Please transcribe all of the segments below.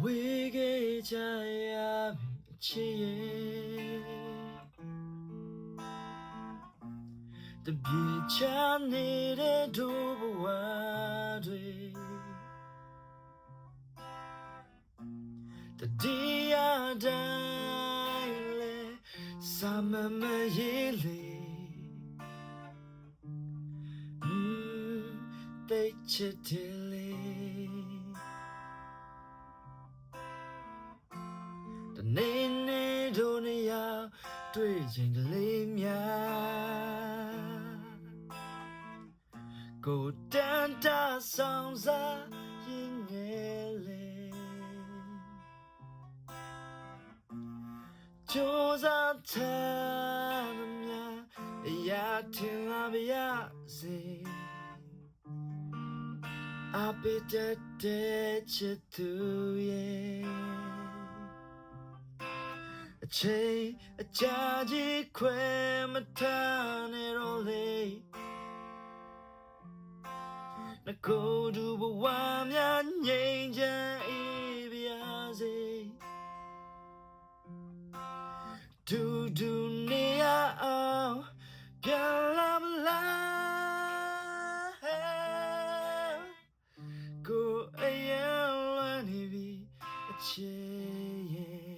ဝေခဲ့ကြရပြီအချစ်ရဲ့တပြေချနေတဲ့ဒုဘဝတွေတတိယတိုင်းလေစာမမရေးလေတိတ်ချစ်တယ်လေတနေ့နေ့တို့နေရာတွေ့ချိန်ကလေးများကိုတန်တာဆောင်စားရင်ငယ်လေကြိုးစားထားမများအရာထင်လာပါရစေအပိတတဲ့ချစ်သူရဲ့အချိန်အကြာကြီးခွဲမထားနဲ့တော့လေနှကိုယ်တူဘဝများငြိမ်ချမ်းအေးပါစေဒူဒူနေရအောင်ပြန်လာမလားကိုအရင်လွန်နေပြီအချစ်ရဲ့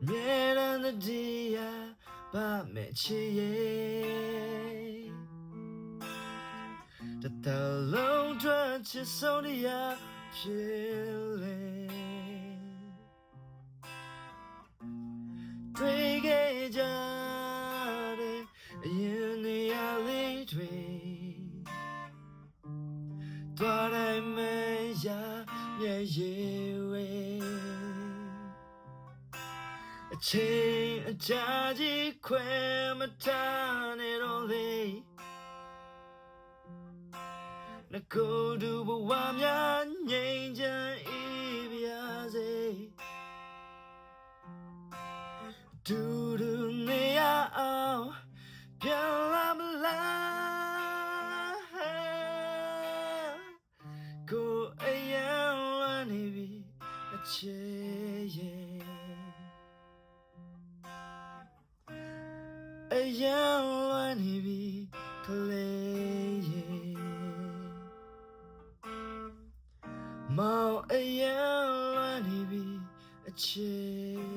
မြဲတမ်းတရားပါမဲ့ချစ်ရဲ့တတလုံးထွက်ချစ်ဆုံးတရားဖြစ်လေတွေ့ခဲ့ကြတဲ့အရင်နေရာလေးတွေသွားတိုင်းမရမျက်ရည်ဝေအချိန်အကြာကြီးခွဲမထားနဲ့တော့လေနှကိုယ်တူဘဝများငြိမ်ချမ်းအေးပါစေဒူဒူနေရအောင်ပြန်လာမလားကိုအရင်လွန်နေပြီအချစ်ရဲ့အရင်လွန်နေပြီကလေးရဲ့မောင်အရင်လွန်နေပြီအချစ်